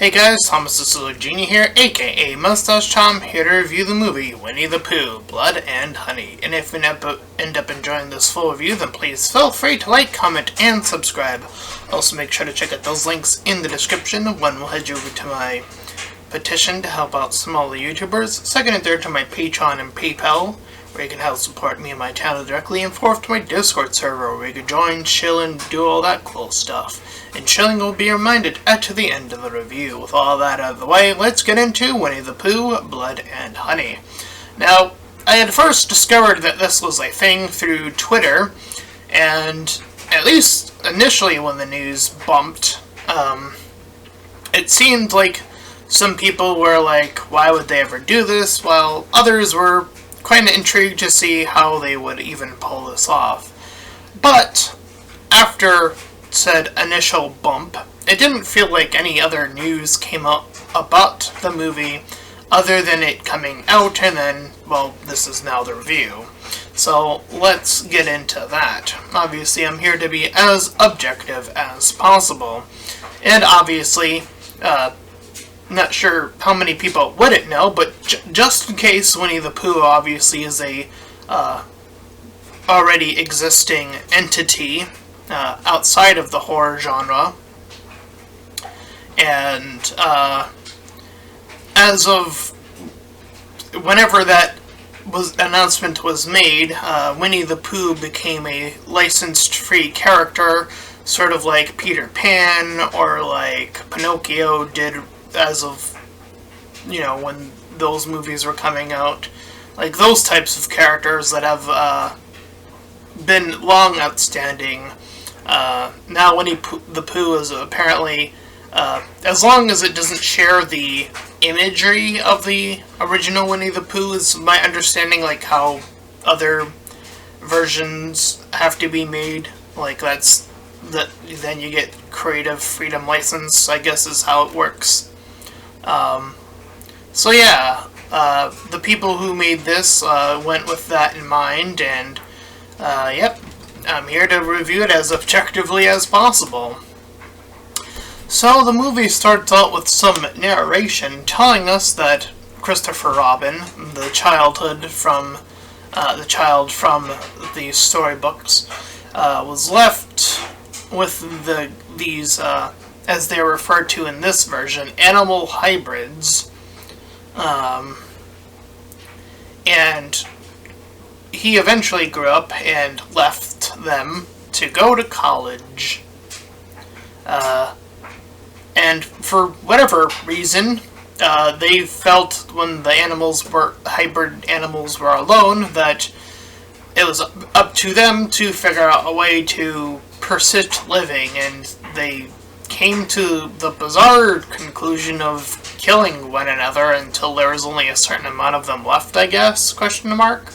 Hey guys, Thomas the Silver Genie here, aka Mustached, here to review the movie Winnie the Pooh, Blood and Honey. And if you end up enjoying this full review, then please feel free to like, comment, and subscribe. Also make sure to check out those links in the description. One will head you over to my petition to help out smaller YouTubers, second and third to my Patreon and PayPal, where you can help support me and my channel directly, and fourth to my Discord server, where you can join, chill, and do all that cool stuff. And chilling will be reminded at the end of the review. With all that out of the way, let's get into Winnie the Pooh, Blood and Honey. Now, I had first discovered that this was a thing through Twitter, and at least initially when the news bumped, it seemed like some people were like, why would they ever do this, while others were kind of intrigued to see how they would even pull this off. But after said initial bump, it didn't feel like any other news came up about the movie other than it coming out, and then, well, this is now the review. So let's get into that. Obviously, I'm here to be as objective as possible. And obviously, not sure how many people wouldn't know, but just in case, Winnie the Pooh obviously is a already existing entity outside of the horror genre. And as of whenever that announcement was made, Winnie the Pooh became a licensed free character, sort of like Peter Pan or like Pinocchio did as of, when those movies were coming out. Like those types of characters that have been long outstanding. Now Winnie the Pooh is apparently, as long as it doesn't share the imagery of the original Winnie the Pooh, is my understanding, like how other versions have to be made. Like then you get creative freedom license, I guess is how it works. So yeah, the people who made this went with that in mind, and yep, I'm here to review it as objectively as possible. So the movie starts out with some narration telling us that Christopher Robin, the child from the storybooks, was left with these as they're referred to in this version, animal hybrids, and he eventually grew up and left them to go to college. And for whatever reason, they felt when the hybrid animals were alone, that it was up to them to figure out a way to persist living, and they came to the bizarre conclusion of killing one another until there was only a certain amount of them left, I guess, question mark.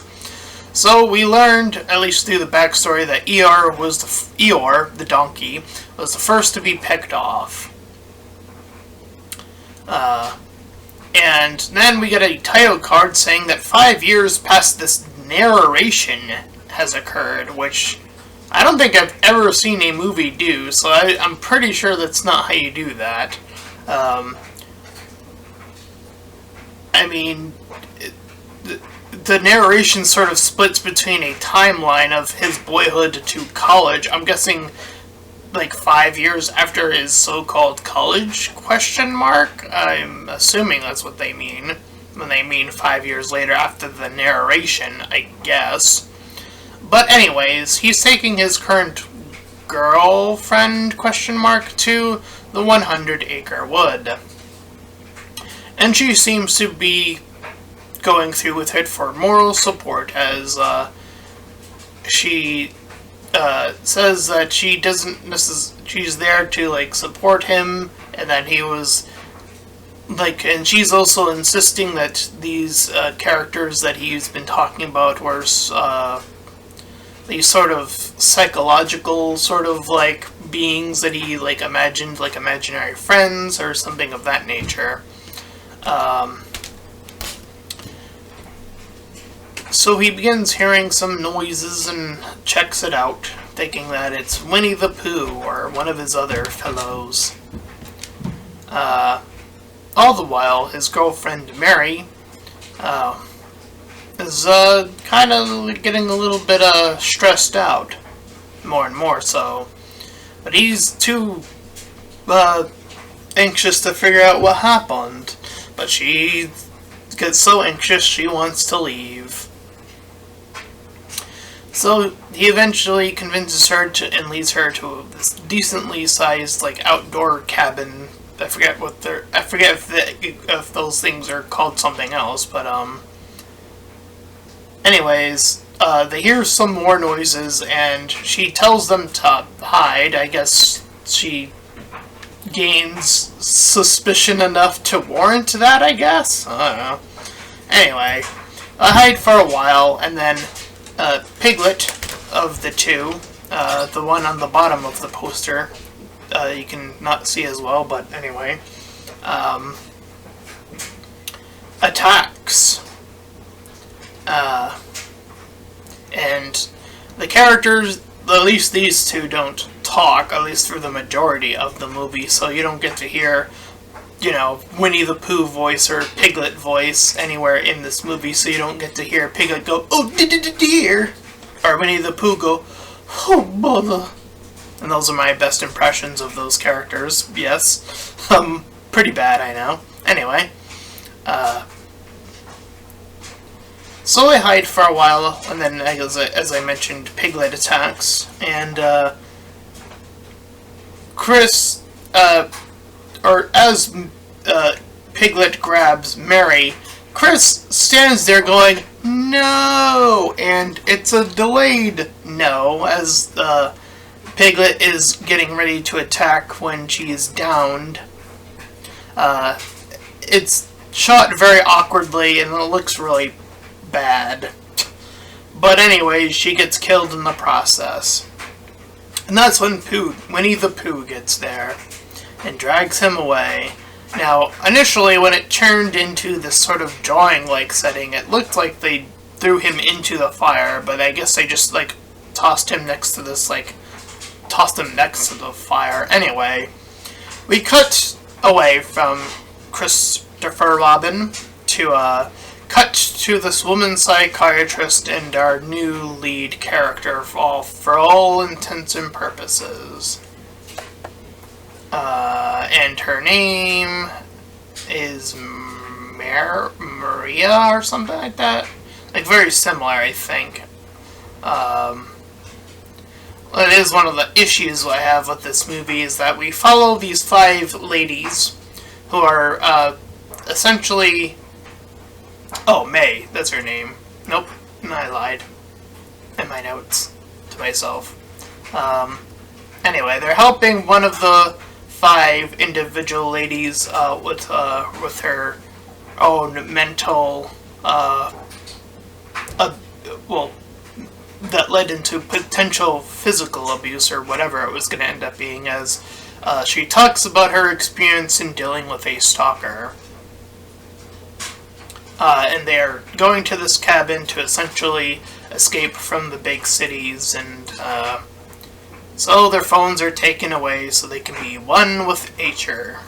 So we learned, at least through the backstory, that Eeyore, the donkey, was the first to be picked off. And then we get a title card saying that 5 years past this narration has occurred, which I don't think I've ever seen a movie do, so I'm pretty sure that's not how you do that. I mean, the narration sort of splits between a timeline of his boyhood to college. I'm guessing like 5 years after his so-called college, question mark? I'm assuming that's what they mean when they mean 5 years later after the narration, I guess. But anyways, he's taking his current girlfriend, question mark, to the 100-acre wood. And she seems to be going through with it for moral support, as she says that she doesn't she's there to like support him, and that he was like, and she's also insisting that these characters that he's been talking about were these sort of psychological sort of like beings that he like imagined, like imaginary friends or something of that nature. So he begins hearing some noises and checks it out, thinking that it's Winnie the Pooh or one of his other fellows. all the while, his girlfriend Mary is kind of getting a little bit stressed out, more and more so. But he's too anxious to figure out what happened. But she gets so anxious she wants to leave. So he eventually convinces her to and leads her to this decently sized outdoor cabin. I forget if those things are called something else, but anyways, they hear some more noises and she tells them to hide. I guess she gains suspicion enough to warrant that, I guess? I don't know. Anyway, I hide for a while, and then Piglet of the two, the one on the bottom of the poster, you can not see as well, but anyway, attacks. And the characters, at least these two, don't talk, at least through the majority of the movie, so you don't get to hear, Winnie the Pooh voice or Piglet voice anywhere in this movie, so you don't get to hear Piglet go, "Oh, dear," or Winnie the Pooh go, "Oh, bother." And those are my best impressions of those characters, yes. Pretty bad, I know. Anyway, so I hide for a while, and then, as I mentioned, Piglet attacks, and Chris, or as Piglet grabs Mary, Chris stands there going, "No!" And it's a delayed no, as Piglet is getting ready to attack when she is downed. It's shot very awkwardly, and it looks really bad. But anyway, she gets killed in the process. And that's when Winnie the Pooh gets there and drags him away. Now, initially, when it turned into this sort of drawing-like setting, it looked like they threw him into the fire, but I guess they just, tossed him next to the fire. Anyway, we cut away from Christopher Robin to, cut to this woman psychiatrist and our new lead character for all intents and purposes. And her name is Maria or something like that. Very similar, I think. It is one of the issues I have with this movie, is that we follow these 5 ladies who are essentially... Oh, May, that's her name. Nope, I lied. In my notes to myself. Anyway, they're helping one of the 5 individual ladies with her own mental, that led into potential physical abuse, or whatever it was going to end up being, as she talks about her experience in dealing with a stalker. And they're going to this cabin to essentially escape from the big cities, and so their phones are taken away so they can be one with nature.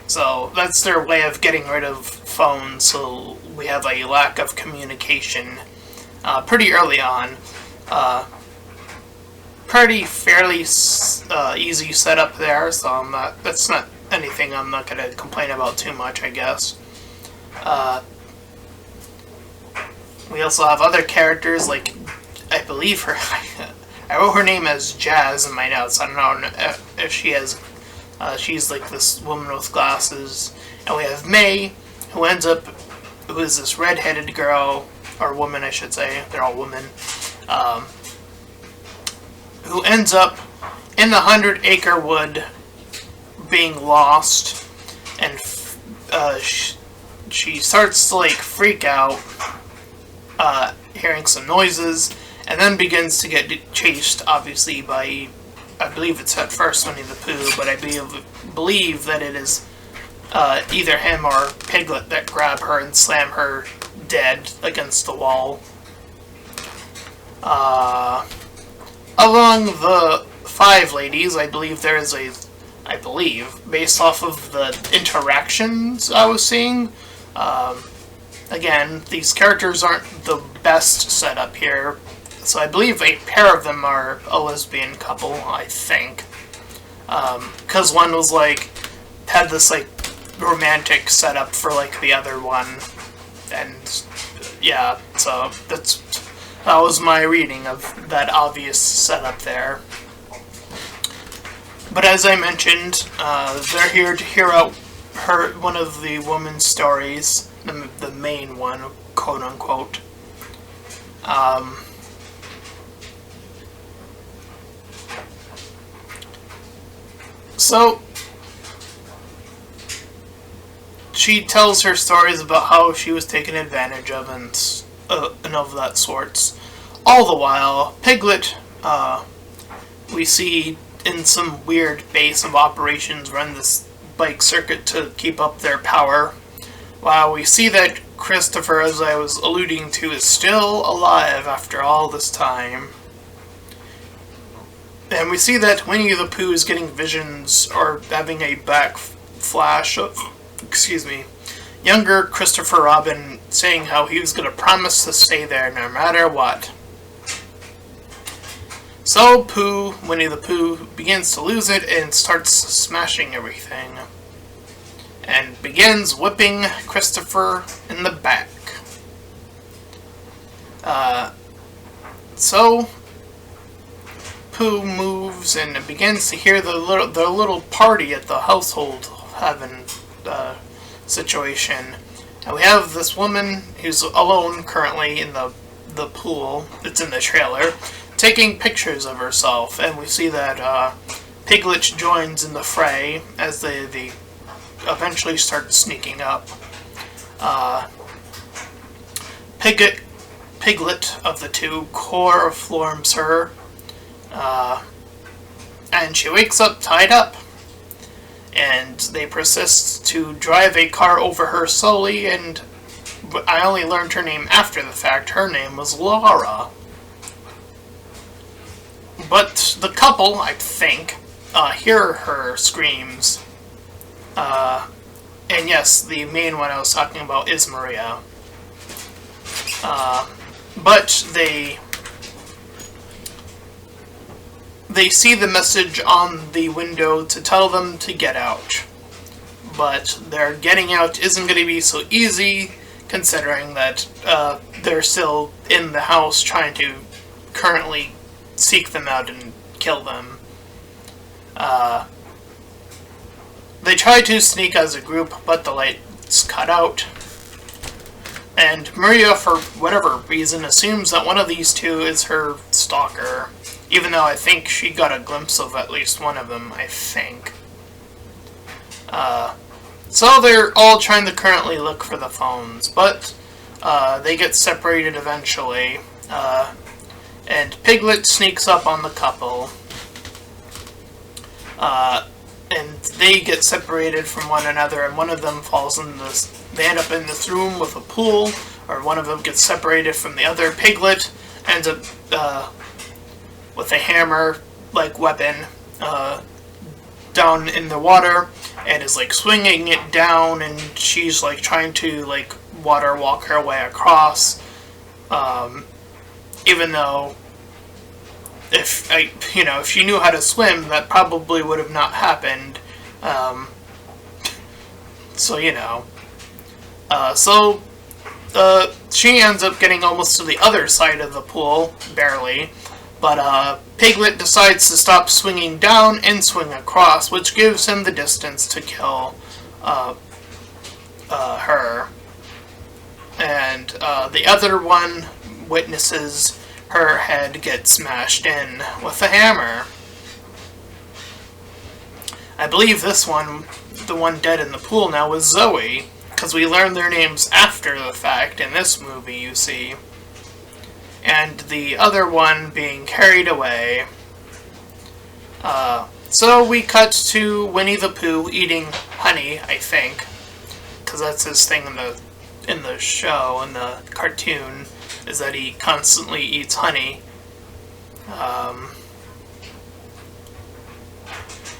So that's their way of getting rid of phones, so we have a lack of communication pretty early on. Fairly easy setup there, so that's not anything I'm not going to complain about too much, I guess. We also have other characters, I believe her... I wrote her name as Jazz in my notes. I don't know if she has... she's this woman with glasses. And we have May, who is this red-headed girl, or woman, I should say. They're all women. Who ends up in the 100-acre wood being lost. And she starts to, freak out, hearing some noises, and then begins to get chased, obviously, by, I believe it's at first Winnie the Pooh, but I believe that it is either him or Piglet that grab her and slam her dead against the wall. Along the 5 ladies, I believe there is a I believe, based off of the interactions I was seeing. Again, these characters aren't the best set up here, so I believe a pair of them are a lesbian couple, I think. Because one was like, had this like romantic setup for like the other one, and yeah, so that was my reading of that obvious setup there. But as I mentioned, they're here to hear out one of the woman's stories, the main one, quote unquote. So she tells her stories about how she was taken advantage of and of that sorts. All the while, Piglet, we see in some weird base of operations run this bike circuit to keep up their power. While we see that Christopher, as I was alluding to, is still alive after all this time. And we see that Winnie the Pooh is getting visions, or having a back flash of, younger Christopher Robin saying how he was going to promise to stay there no matter what. So Winnie the Pooh, begins to lose it and starts smashing everything. And begins whipping Christopher in the back. So Pooh moves and begins to hear the little party at the household having situation. And we have this woman who's alone currently in the pool. It's in the trailer, taking pictures of herself, and we see that Piglet joins in the fray as they eventually start sneaking up. Piglet of the two chloroforms her, and she wakes up tied up, and they persist to drive a car over her slowly, and I only learned her name after the fact. Her name was Laura. But the couple, I think, hear her screams. And yes, the main one I was talking about is Maria. But they see the message on the window to tell them to get out. But their getting out isn't going to be so easy, considering that they're still in the house trying to currently seek them out and kill them. They try to sneak as a group, but the lights cut out. And Maria, for whatever reason, assumes that one of these two is her stalker, even though I think she got a glimpse of at least one of them, I think. So they're all trying to currently look for the phones, but they get separated eventually. And Piglet sneaks up on the couple. And they get separated from one another, and one of them falls in this. They end up in this room with a pool, or one of them gets separated from the other. Piglet ends up with a hammer-like weapon down in the water, and is like swinging it down, and she's like trying to like water walk her way across. Even though, if she knew how to swim, that probably would have not happened. She ends up getting almost to the other side of the pool, barely. But Piglet decides to stop swinging down and swing across, which gives him the distance to kill her. And the other one witnesses her head get smashed in with a hammer. I believe this one, the one dead in the pool now, was Zoe, because we learn their names after the fact in this movie, you see. And the other one being carried away. So we cut to Winnie the Pooh eating honey, I think, because that's his thing in the show, in the cartoon, is that he constantly eats honey.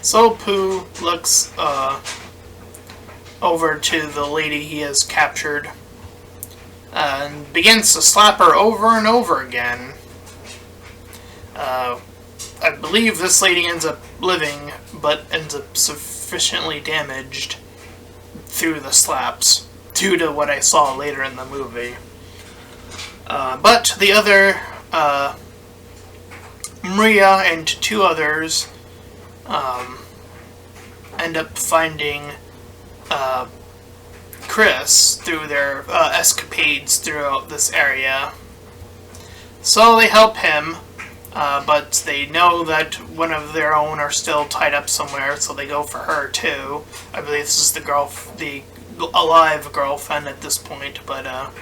So Pooh looks over to the lady he has captured and begins to slap her over and over again. I believe this lady ends up living, but ends up sufficiently damaged through the slaps, due to what I saw later in the movie. But the other, Maria and two others, end up finding Chris through their escapades throughout this area. So they help him, but they know that one of their own are still tied up somewhere, so they go for her too. I believe this is the alive girlfriend at this point, but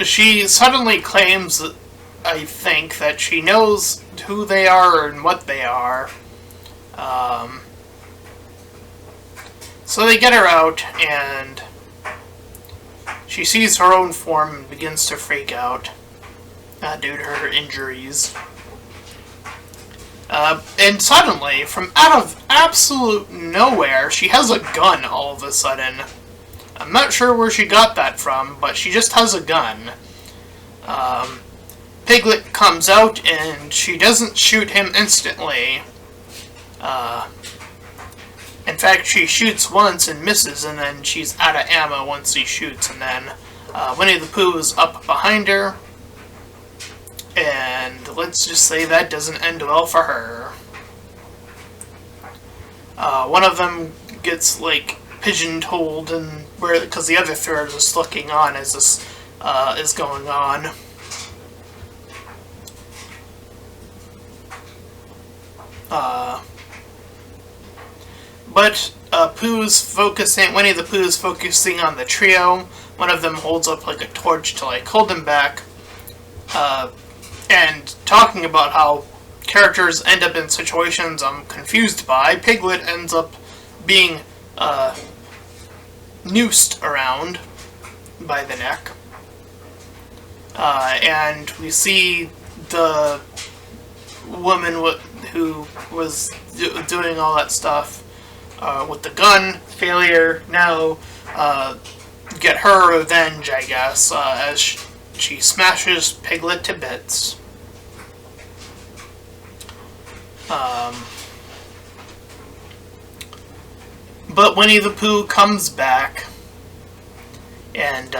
she suddenly claims, I think, that she knows who they are and what they are. So they get her out, and she sees her own form and begins to freak out due to her injuries. And suddenly, from out of absolute nowhere, she has a gun all of a sudden. I'm not sure where she got that from, but she just has a gun. Piglet comes out, and she doesn't shoot him instantly. In fact, she shoots once and misses, and then she's out of ammo once he shoots, and then Winnie the Pooh is up behind her, and let's just say that doesn't end well for her. One of them gets, like, pigeon-holed, and because the other third is just looking on as this is going on. But Winnie the Pooh is focusing on the trio. One of them holds up like a torch to like hold them back. And talking about how characters end up in situations I'm confused by, Piglet ends up being noosed around by the neck. And we see the woman who was doing all that stuff with the gun failure now get her revenge, I guess, as she smashes Piglet to bits. But Winnie the Pooh comes back and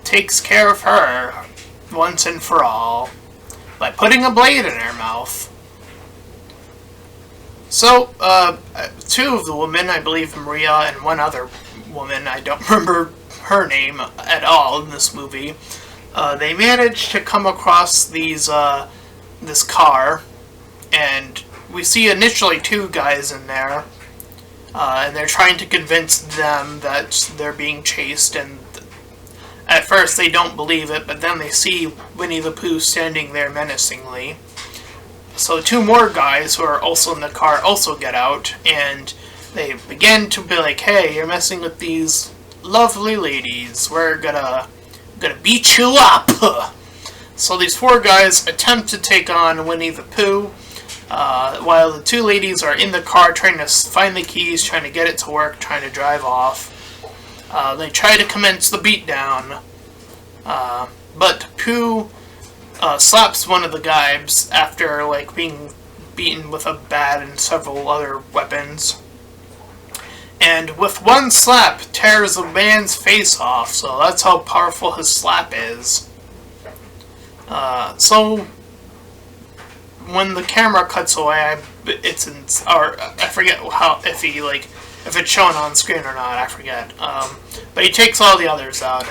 takes care of her once and for all by putting a blade in her mouth. So, two of the women, I believe Maria and one other woman, I don't remember her name at all in this movie, they managed to come across this car, and we see initially two guys in there, and they're trying to convince them that they're being chased, and at first they don't believe it, but then they see Winnie the Pooh standing there menacingly. So two more guys who are also in the car also get out, and they begin to be like, hey, you're messing with these lovely ladies, we're gonna beat you up! So these four guys attempt to take on Winnie the Pooh, while the two ladies are in the car trying to find the keys, trying to get it to work, trying to drive off. They try to commence the beatdown, but Pooh slaps one of the guys after like being beaten with a bat and several other weapons, and with one slap tears a man's face off. So that's how powerful his slap is. So when the camera cuts away, I forget if it's shown on screen or not. I forget. But he takes all the others out,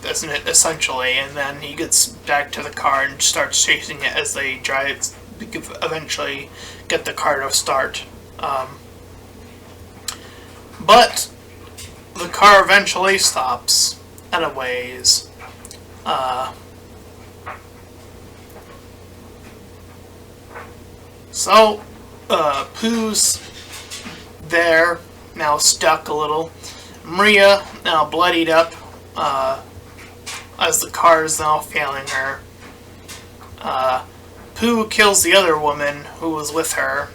isn't it, essentially, and then he gets back to the car and starts chasing it as they drive, eventually get the car to start. But the car eventually stops at a ways. So Pooh's there, now stuck a little. Maria, now bloodied up, as the car is now failing her. Pooh kills the other woman who was with her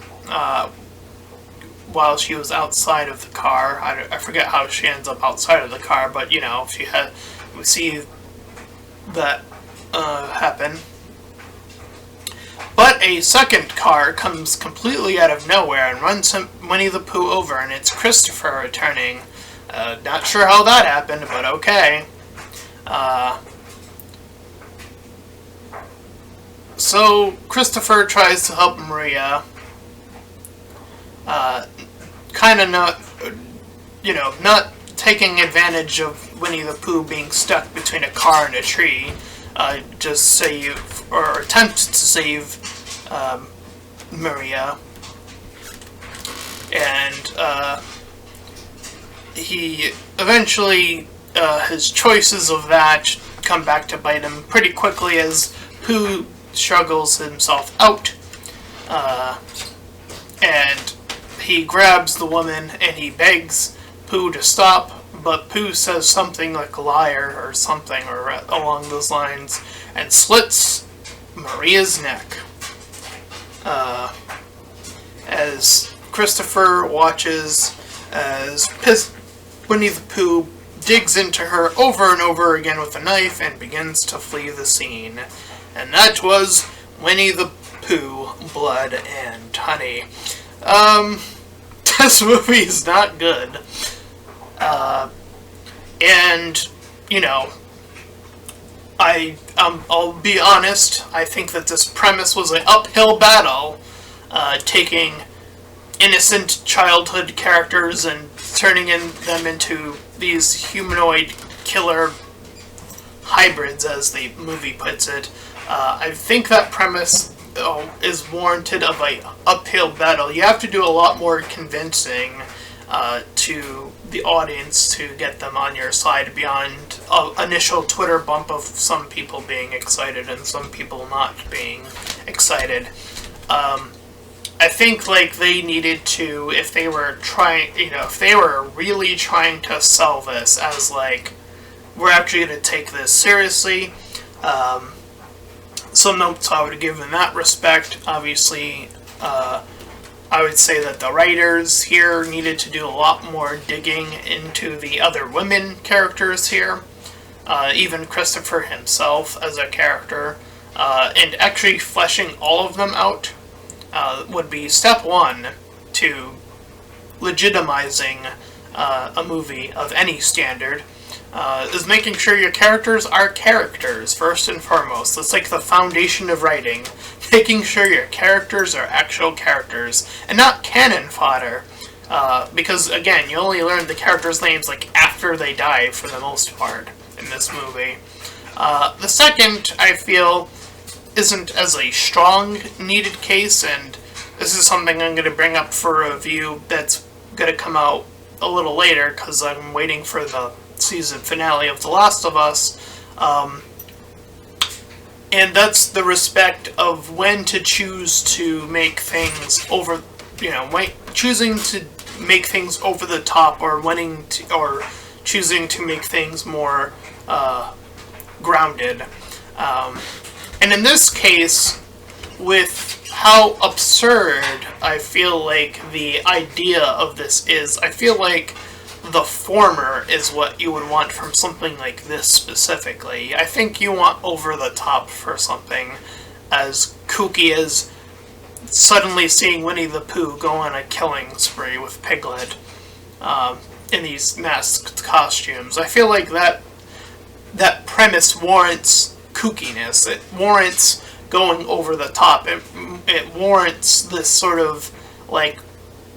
while she was outside of the car. I forget how she ends up outside of the car, but we see that happen. But a second car comes completely out of nowhere and runs Winnie the Pooh over, and it's Christopher returning. Not sure how that happened, but okay. So Christopher tries to help Maria. Kind of not taking advantage of Winnie the Pooh being stuck between a car and a tree. Just attempt to save Maria. And he eventually, his choices of that come back to bite him pretty quickly as Pooh struggles himself out. And he grabs the woman and he begs Pooh to stop, but Pooh says something like liar or something or along those lines and slits Maria's neck. As Christopher watches as Winnie the Pooh digs into her over and over again with a knife and begins to flee the scene. And that was Winnie the Pooh, Blood and Honey. This movie is not good. And, I'll be honest, I think that this premise was an uphill battle, taking innocent childhood characters and turning them into these humanoid killer hybrids, as the movie puts it. I think that premise is warranted of an uphill battle. You have to do a lot more convincing to the audience to get them on your side beyond initial Twitter bump of some people being excited and some people not being excited. I think they needed to, if they were really trying to sell this as we're actually going to take this seriously. Some notes I would give in that respect. Obviously, I would say that the writers here needed to do a lot more digging into the other women characters here. Even Christopher himself as a character. And actually fleshing all of them out would be step one to legitimizing a movie of any standard. Is making sure your characters are characters, first and foremost. That's the foundation of writing. Making sure your characters are actual characters, and not canon fodder. Because, again, you only learn the characters' names, after they die, for the most part, in this movie. The second, I feel, isn't as a strong needed case, and this is something I'm going to bring up for a review that's going to come out a little later, because I'm waiting for the season finale of The Last of Us, and that's the respect of when to choose to make things choosing to make things over the top, or choosing to make things more grounded. And in this case, with how absurd I feel the idea of this is, I feel the former is what you would want from something like this specifically. I think you want over the top for something as kooky as suddenly seeing Winnie the Pooh go on a killing spree with Piglet in these masked costumes. I feel that premise warrants kookiness. It warrants going over the top. It warrants this sort of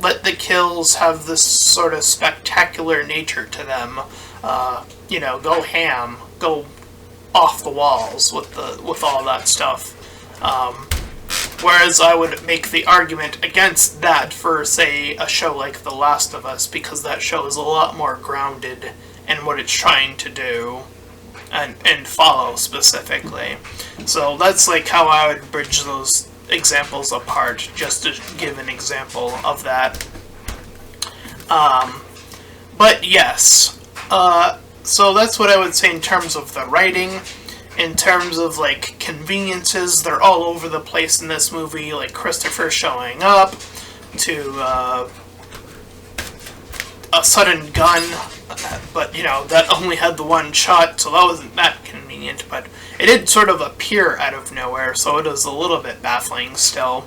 let the kills have this sort of spectacular nature to them. Go ham, go off the walls with all that stuff. Whereas I would make the argument against that for, say, a show like The Last of Us, because that show is a lot more grounded in what it's trying to do and follow specifically. So that's how I would bridge those examples apart, just to give an example of that. But yes, so that's what I would say in terms of the writing, in terms of, like, conveniences, they're all over the place in this movie, like Christopher showing up, to a sudden gun, but, you know, that only had the one shot, so that wasn't that convenient, but it did sort of appear out of nowhere, so it is a little bit baffling still.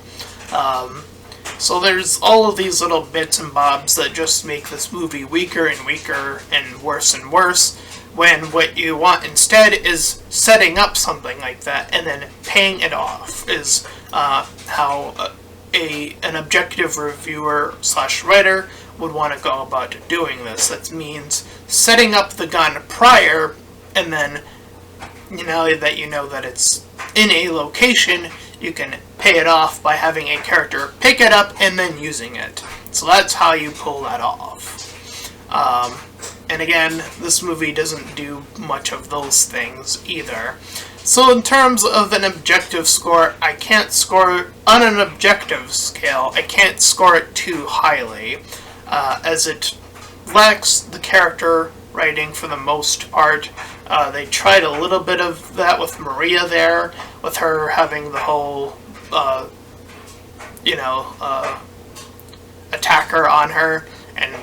So there's all of these little bits and bobs that just make this movie weaker and weaker and worse, when what you want instead is setting up something like that and then paying it off, is how an objective reviewer / writer would want to go about doing this. That means setting up the gun prior, and then, you know that it's in a location, you can pay it off by having a character pick it up and then using it. So that's how you pull that off. And again, this movie doesn't do much of those things either. So in terms of an objective score, I can't score, on an objective scale, I can't score it too highly, as it lacks the character writing for the most part. They tried a little bit of that with Maria there, with her having the whole, attacker on her, and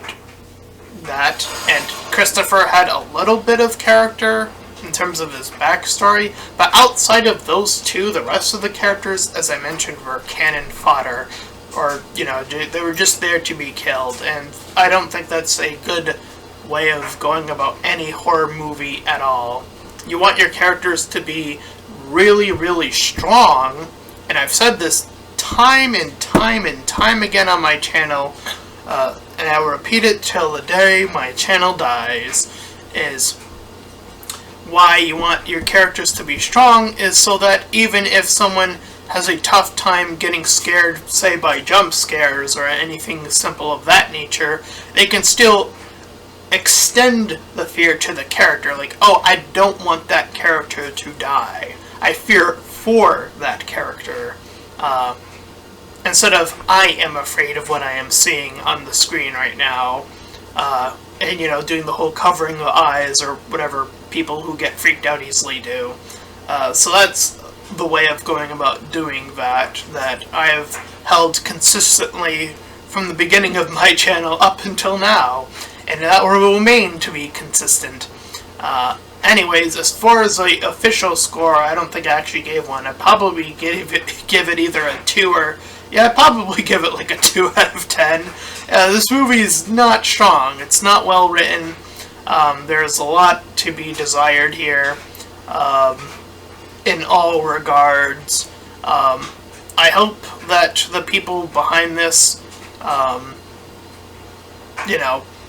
that. And Christopher had a little bit of character in terms of his backstory, but outside of those two, the rest of the characters, as I mentioned, were cannon fodder, or, you know, they were just there to be killed, and I don't think that's a good way of going about any horror movie at all. You want your characters to be really, really strong, and I've said this time and time and time again on my channel, and I will repeat it till the day my channel dies, is why you want your characters to be strong is so that even if someone has a tough time getting scared, say by jump scares or anything simple of that nature, they can still extend the fear to the character. Like, oh, I don't want that character to die. I fear for that character. Instead of, I am afraid of what I am seeing on the screen right now. And, you know, doing the whole covering the eyes or whatever people who get freaked out easily do. So that's the way of going about doing that I have held consistently from the beginning of my channel up until now, and that will remain to be consistent. Anyways, as far as the official score, I don't think I actually gave one. I probably give it either a 2 or... yeah, I'd probably give it like a 2 out of 10. This movie is not strong. It's not well written. There's a lot to be desired here. In all regards. I hope that the people behind this,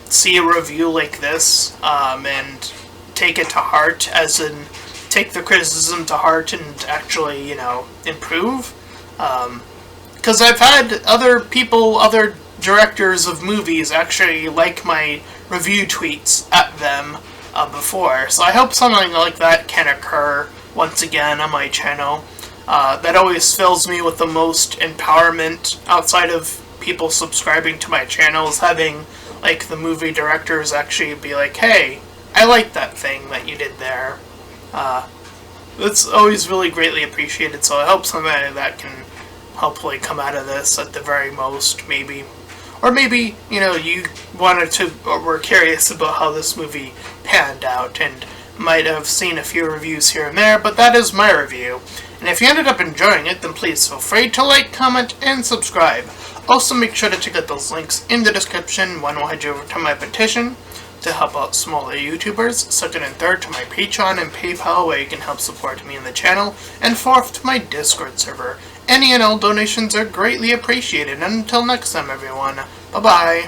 see a review like this, and take it to heart, as in, take the criticism to heart and actually, improve. Because I've had other directors of movies actually like my review tweets at them before, so I hope something like that can occur once again on my channel. That always fills me with the most empowerment outside of people subscribing to my channels, having like the movie directors actually be like, hey, I like that thing that you did there. That's always really greatly appreciated, so I hope something like that can hopefully come out of this at the very most, maybe. Or maybe, you wanted to, or were curious about how this movie panned out, and might have seen a few reviews here and there, but that is my review. And if you ended up enjoying it, then please feel free to like, comment, and subscribe. Also, make sure to check out those links in the description. One will head you over to my petition to help out smaller YouTubers, second and third to my Patreon and PayPal, where you can help support me in the channel, and fourth to my Discord server. Any and all donations are greatly appreciated, and until next time everyone, bye-bye.